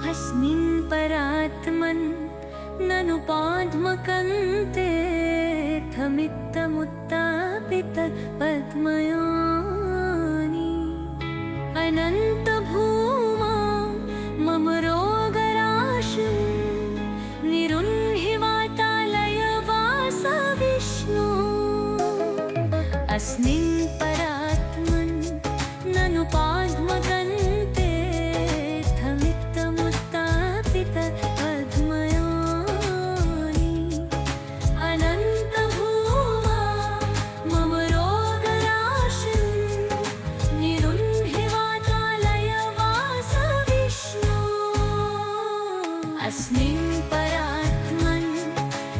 अस्मिन् परात्मन् ननु पाद्मकन्तेऽर्थमित्तमुत्तापितपद्मयोनि अनन्तभूमा मम रोगराशिं निरुन्हि वातालय वास विष्णु। अस्मिन् परात्मन् ननु पाद्मकन्तेऽर्थमित्तमुत्तापितपद्मयोनि अनन्तभूमा मम रोगराशिं निरुन्हि वातालय वास विष्णु। अस्मिन् परात्मन्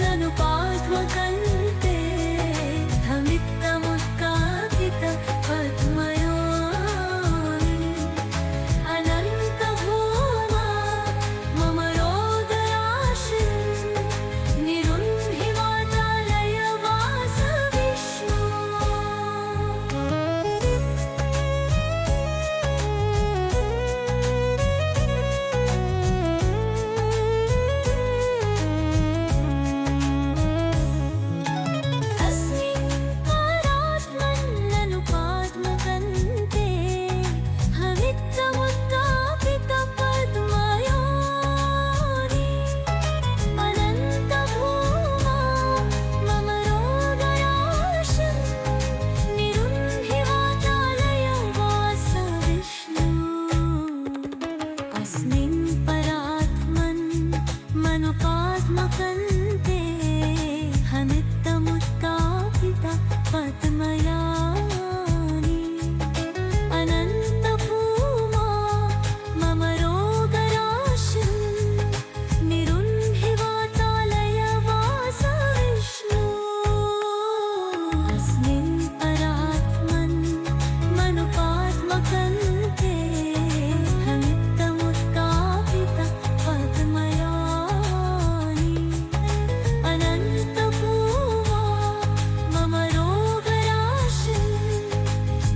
ननु पाद्मकन्तेऽर्थमित्तमुत्तापितपद्मयोनि अनन्तभूमा मम रोगराशिं निरुन्हि वातालय वास विष्णु। अस्मिन् परात्मन् ननु पाद्मकन्तेऽर्थमित्तमुत्तापितपद्मयोनि अनन्तभूमा मम रोगराशिं निरुन्हि वातालय वास विष्णु। अस्मिन् परात्मन् मनु पाद्मकन्तेऽर्थमित्तमुत्तापितपद्मयोनि अनन्तभूमा मम रोगराशिं निरुन्हि वातालय वास विष्णु। अस्मिन् परात्मन् मनु पाद्मकन्तेऽर्थमित्तमुत्तापितपद्मयोनि अनन्तभूमा मम रोगराशिं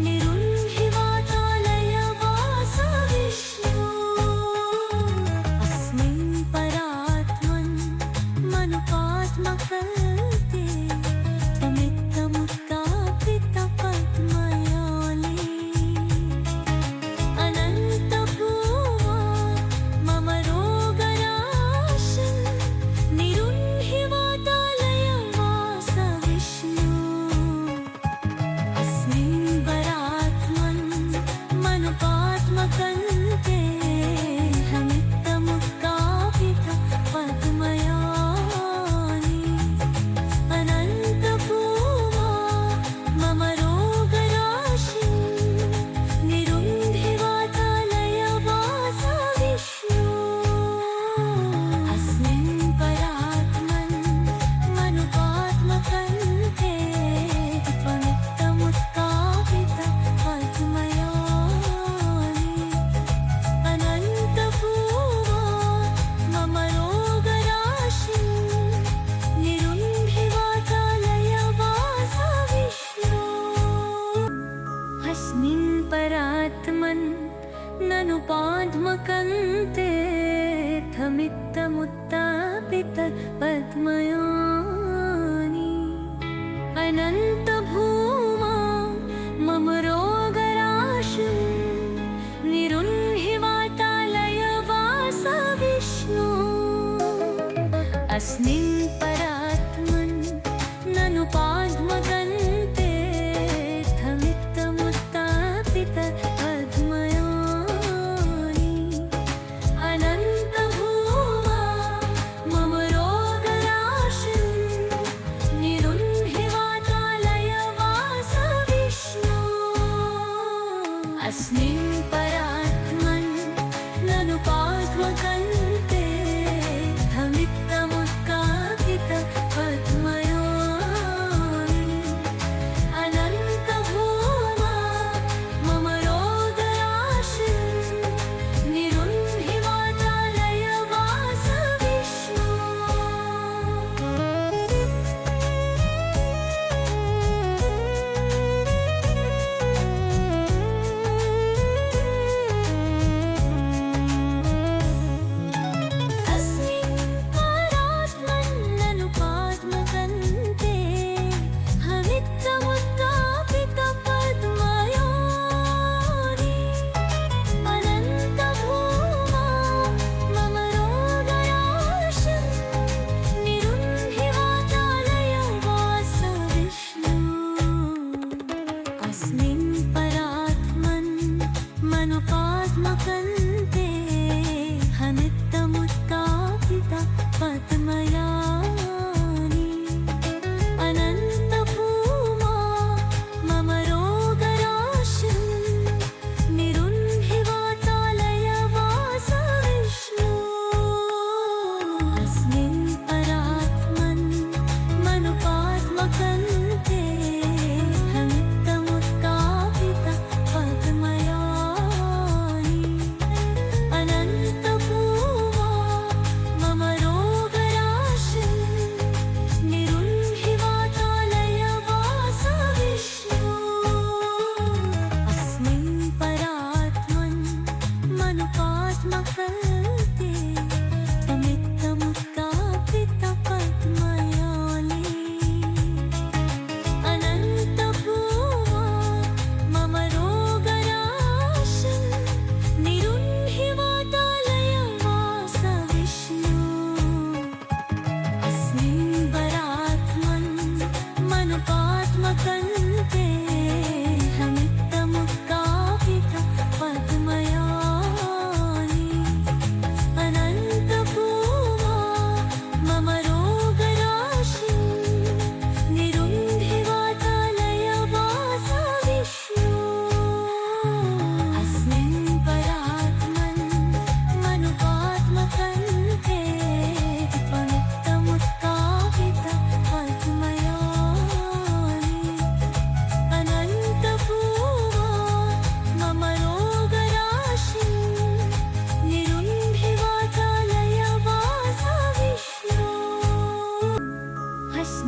निरुन्हि वातालय वास विष्णु। अस्मिन् परात्मन् मनु पाद्मकन्तेऽर्थमित्तमुत्तापितपद्मयोनि अनन्तभूमा मम रोगराशिं निरुन्हि वातालय वास विष्णु। अस्मिन् परात्मन् मनु पाद्मकन्तेऽर्थमित्तमुत्तापितपद्मयोनि अनन्तभूमा मम रोगराशिं निरुन्हि वातालय वास विष्णु। अस्मिन् परात्मन् मनु पाद्मकन्तेऽर्थमित्तमुत्तापितपद्मयोनि अनन्तभूमा मम रोगराशिं निरुन्हि वातालय वास विष्णु। अस्मिन् परात्मन् ननु पाद्मकन्तेऽर्थमित्तमुत्तापितपद्मयोनि अनन्तभूमा मम रोगराशिं निरुन्हि वातालय वास विष्णु। अस्मिन् परात्मन् ननु पाद्मकन्तेऽर्थमित्तमुत्तापितपद्मयोनि अनन्तभूमा मम रोगराशिं निरुन्हि वातालय वास विष्णु। अस्मिन् परात्मन् ननु पाद्मकन्तेऽर्थमित्तमुत्तापितपद्मयोनि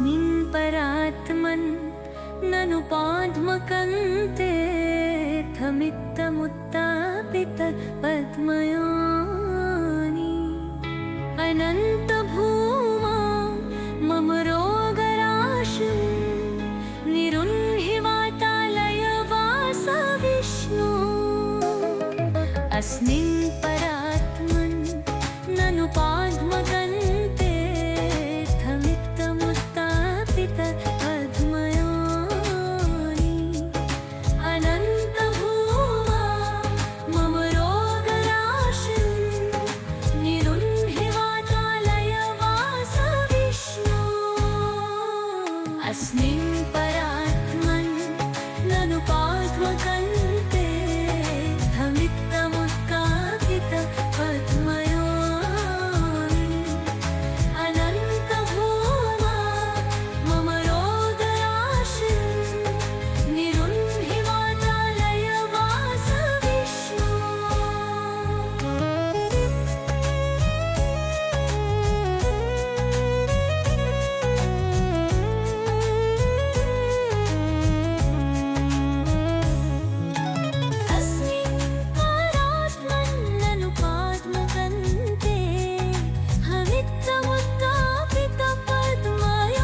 अस्मिन् परात्मन् ननु पाद्मकन्ते थमित्तमुत्तापित पद्मयानि अनन्तभूमा मम रोगराशिं निरुन्हि वातालयवास विष्णु अस्मिन् परात्मन् ननु पाद्मकन्ते थमित्तमुत्तापित पद्मयानि अनन्तभूमा मम रोगराशिं निरुन्हि वातालयवास विष्णु अस्मिन् परात्मन् ननु पाद्मकन्ते थमित्तमुत्तापित पद्मयानि अनन्तभूमा मम रोगराशिं निरुन्हि वातालयवास विष्णु अस्मिन् परात्मन् ननु पाद्मकन्ते हमित्तमुत्तापित पद्मयानि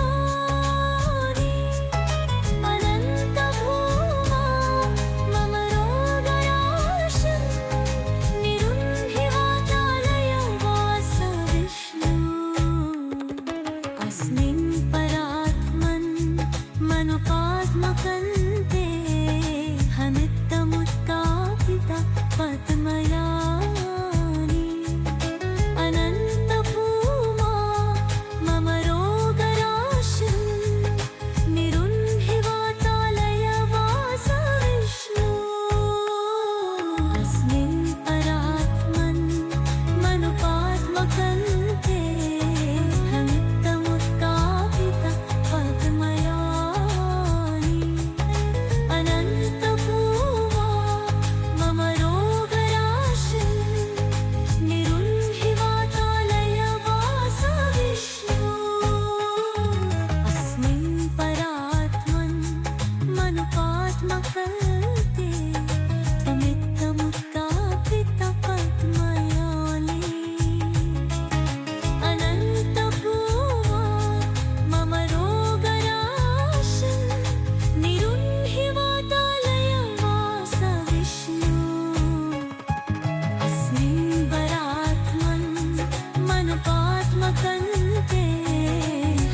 अनन्तभूमा मम रोगराशिं निरुन्हि वातालयवास विष्णु अस्मिन् परात्मन् मनु पाद्मकन्ते हमित्तमुत्तापित पद्मयानि अनन्तभूमा मम रोगराशिं निरुन्हि वातालयवास विष्णु अस्मिन् परात्मन् मनु पाद्मकन्ते हमित्तमुत्तापित पद्मयानि अनन्तभूमा मम रोगराशिं निरुन्हि वातालयवास विष्णु अस्मिन् परात्मन् मनु पाद्मकन्ते थमित्तमुत्तापित पद्मयानि अनन्तभूमा मम रोगराशिं निरुन्हि वातालयवास विष्णु अस्मिन् परात्मन् मनु पाद्मकन्ते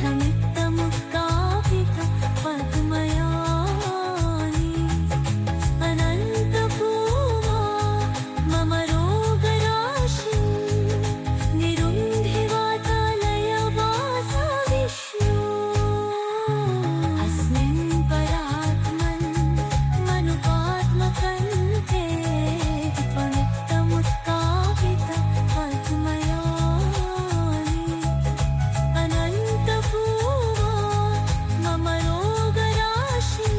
हमित्तमुत्तापित पद्मयानि अनन्तभूमा मम रोगराशिं निरुन्हि वातालयवास विष्णु अस्मिन् परात्मन् मनु पाद्मकन्ते हमित्तमुत्तापित पद्मयानि अनन्तभूमा मम रोगराशिं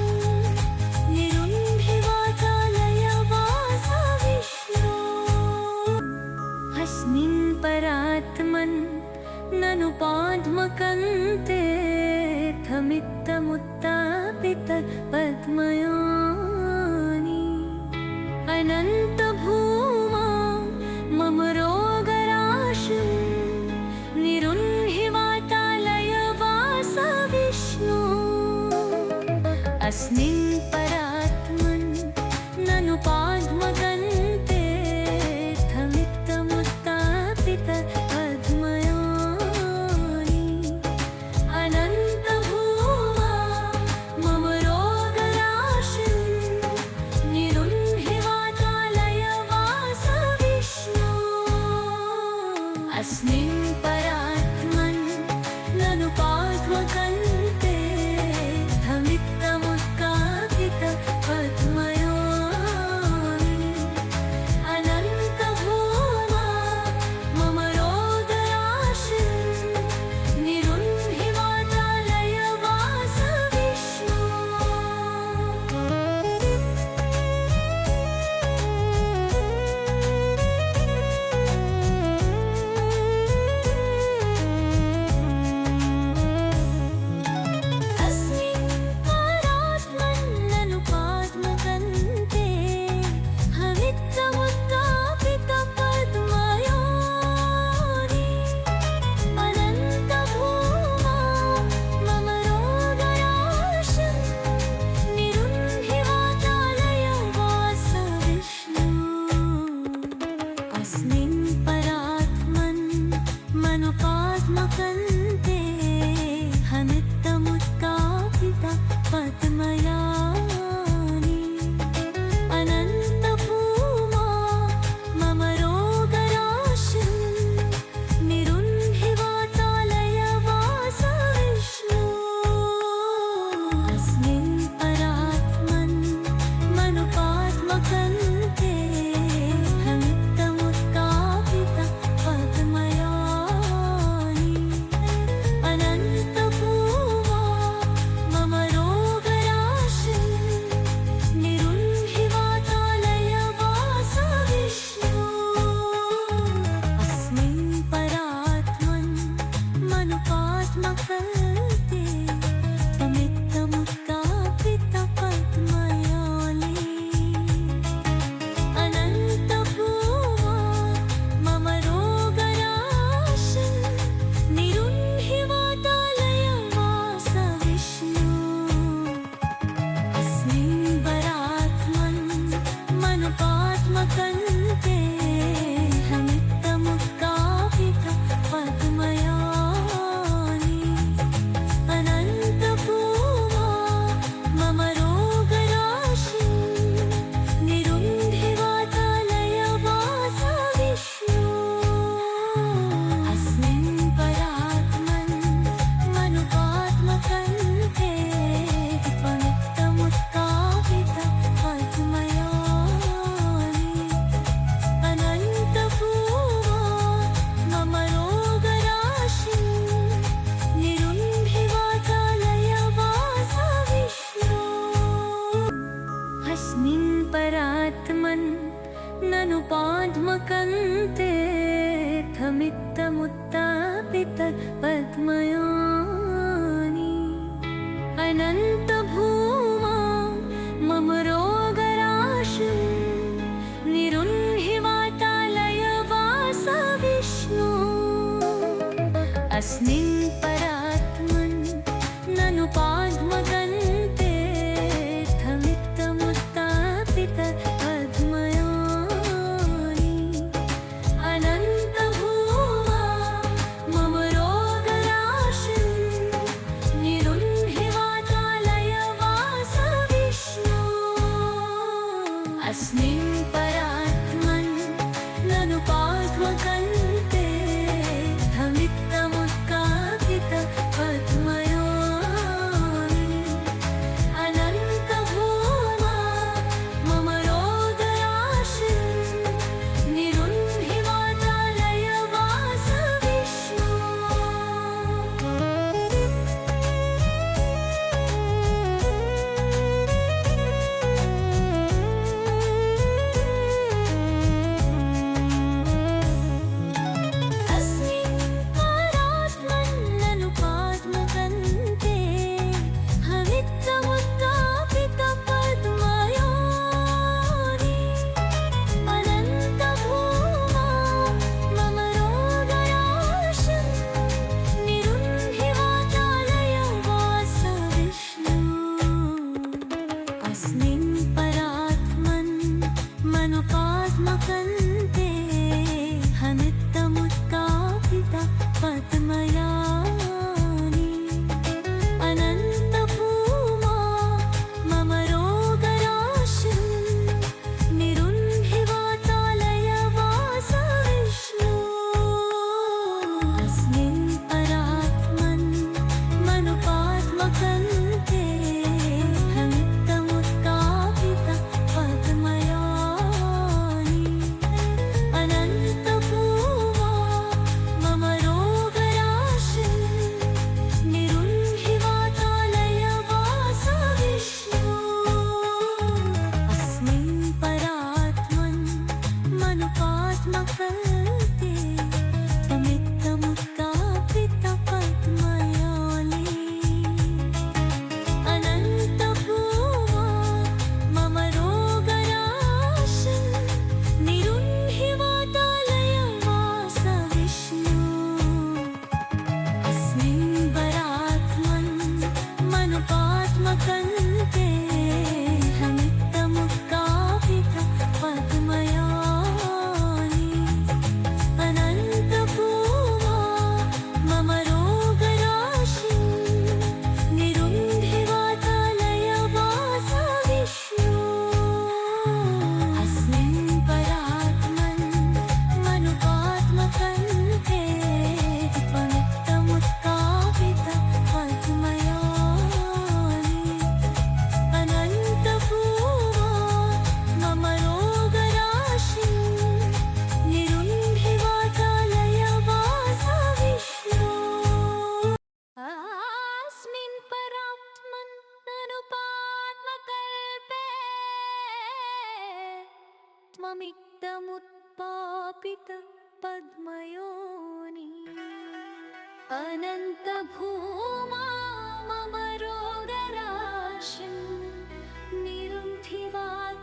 निरुन्हि वातालयवास विष्णु अस्मिन् परात्मन् ननु पाद्मकन्ते थमित्तमुत्तापित पद्मयानि अनन्तभूमा मम रोगराशिं निरुन्हि वातालयवास विष्णु अस्मिन् परात्मन् ननु पाद्मकन्ते थमित्तमुत्तापित पद्मयानि अनन्तभूमा मम रोगराशिं निरुन्हि वातालयवास विष्णु अस्मिन् परात्मन् ननु पाद्मकन्ते थमित्तमुत्तापित पद्मयोनि अनन्तभूमा मम रोगराशिं निरुन्हि वातालयवासविष्णु अस्मिन् परात्मन् ननु पाद्मगन्ते थमित्तमुत्तापित पद्मयोनि अनन्तभूमा मम रोगराशिं निरुन्हि वातालयवासविष्णु अस्मिन् परात्मन् ननु पाद्मगन्ते थमित्तमुत्तापित पद्मयोनि अनन्तभूमा मम रोगराशिं निरुन्हि वातालयवासविष्णु अस्मिन् परात्मन् ननु पाद्मगन्ते हमित्तमुत्तापित पद्मयोनि अनन्तभूमा मम रोगराशिं निरुन्हि वातालयवासविष्णु अस्मिन् परात्मन् मनु पाद्मगन्ते हमित्तमुत्तापित पद्मयानि अनन्तभूमा मम रोगराशिं निरुन्हि वातालयवासविष्णु अस्मिन् परात्मन् मनु पाद्मगन्ते हमित्तमुत्तापित पद्मयानि अनन्तभूमा मम रोगराशिं निरुन्हि वातालयवासविष्णु अस्मिन् परात्मन् मनु पाद्मगन्ते त्वमित्तमुत्तापित पद्मयानि अनन्तभूमा मम रोगराशिं निरुन्हि वातालयवासविष्णु अस्मिन् परात्मन् मनु पाद्मगन्ते हमित्तमुत्तापित पद्मयानि अनन्तभूमा मम रोगराशिं निरुन्हि वातालयवासविष्णु अस्मिन् परात्मन् मनु पाद्मगन्ते त्वमित्तमुत्तापित पद्मयानि अनन्तभूमा मम रोगराशिं निरुन्हि वातालयवासविष्णु अस्मिन् परात्मन् ननु पाद्मकल्पे त्वमित्तमुत्पापित पद्मयोनि अनन्तभूमा मम रोगराशिं निरुन्धि वातालयवासविष्णु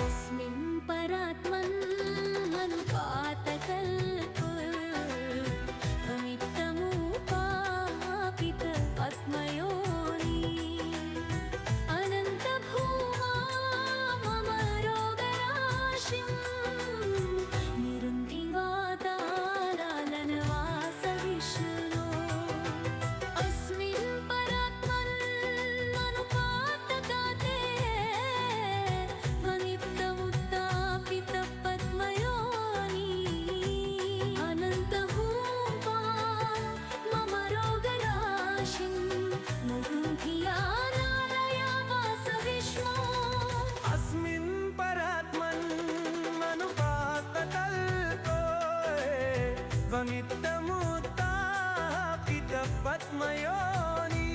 अस्मिन् परात्मन् मनु पातकल्पे अमित्तमुत्पापित पद्मयोनि अनन्तभूमा मम रोगराशिं निरुन्धि वातालयवासविष्णु अस्मिन् परात्मन् मनु पातकते त्वमित्तमुत्तापित पद्मयोनि अनन्तभूमा मम रोगराशिं निरुन्धि वातालयवासविष्णु अस्मिन् परात्मन् मनु पातकल्पे त्वमित्तमुत्तापित पद्मयोनि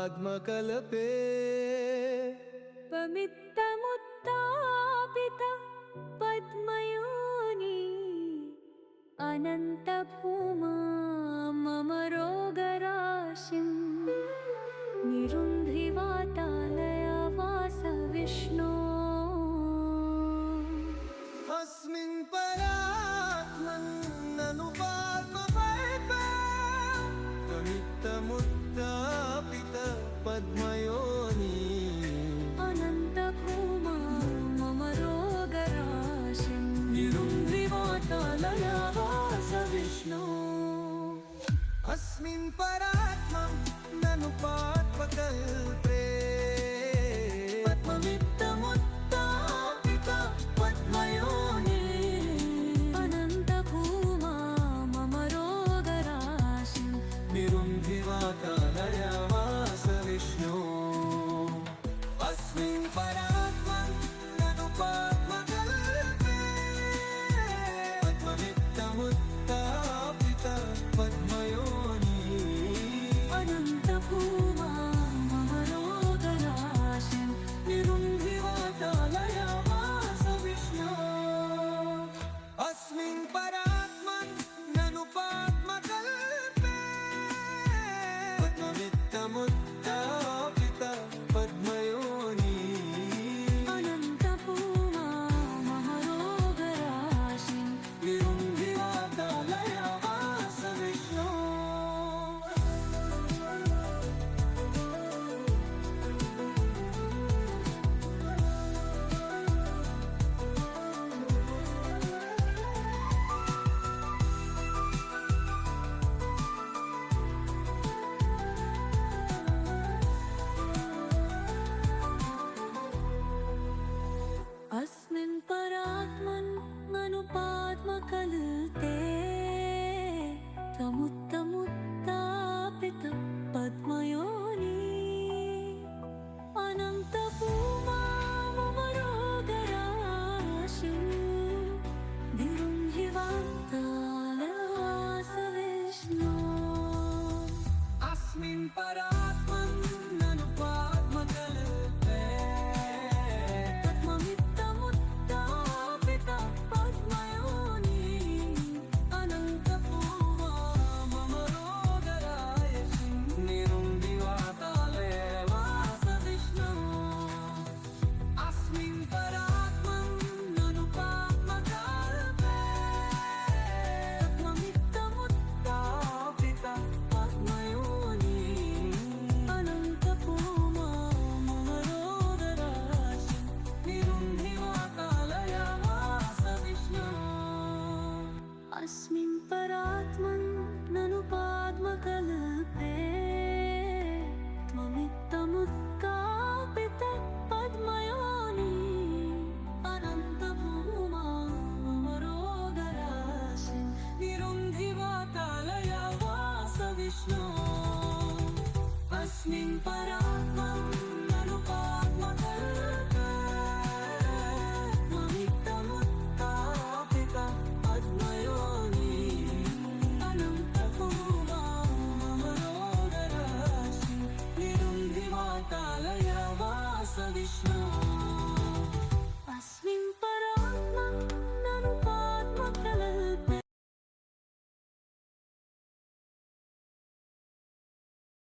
पद्मकल्पे त्वमित्तमुत्तापित पद्मयोनि अनन्तभूमा मम रोगराशिं निरुन्ध्रिवातालयावास विष्णो अस्मिन् परात्मन्ननुपात्मपैपा त्वमित्तमुत्तापित पद्मयोनि अनन्तभूमा मम रोगराशिं निरुन्ध्रिवातालयावास विष्णो अस्मिन् परात्मन्ननुपात्मकल्पे पद्ममित्तमुत्तापित पद्मयोनि अनन्तभूमा मम रोगराशिं निरुन्धिवातालयावास विष्णो अस्मिन् परात्मन्ननुपात्मकल्पे पद्ममित्तमुत्तापित पद्मयोनि अनन्तभूमा मम रोगराशिं निरुन्ध्रिवातालयावास विष्णो अस्मिन् परात्मन्ननुपात्मकल्पे पद्ममित्तमुत्तापित पद्मयोनि अनन्तभूमा मम रोगराशिं निरुन्धिवातालयावास विष्णो अस्मिन् परात्मन्ननुपात्मकल्पे त्वमुत्तमुत्तापित पद्मयोनि अनन्तभूमा मम रोगराशिं निरुन्धिवातालयावास विष्णो अस्मिन् परात्मन्ननुपात्मकल्पे पद्ममित्तमुत्तापित पद्मयोनि अनन्तभूमा मम रोगराशिं निरुन्धिवातालयावास विष्णो अस्मिन् परात्मन्ननुपात्मकल्पे पद्ममित्तमुत्तापित पद्मयोनि अनन्तभूमा मम रोगराशिं निरुन्धिवातालयावास विष्णो अस्मिन् परात्मन्ननुपात्मकल्पे त्वमित्तमुत्तापित पद्मयोनि अनन्तभूमा मम रोगराशिं निरुन्धिवातालयावास विष्णो अस्मिन् परात्मन्ननुपात्मकल्पे त्वमित्तमुत्तापित पद्मयोनि अनन्तभूमा मम रोगराशिं निरुन्धिवातालयावास विष्णो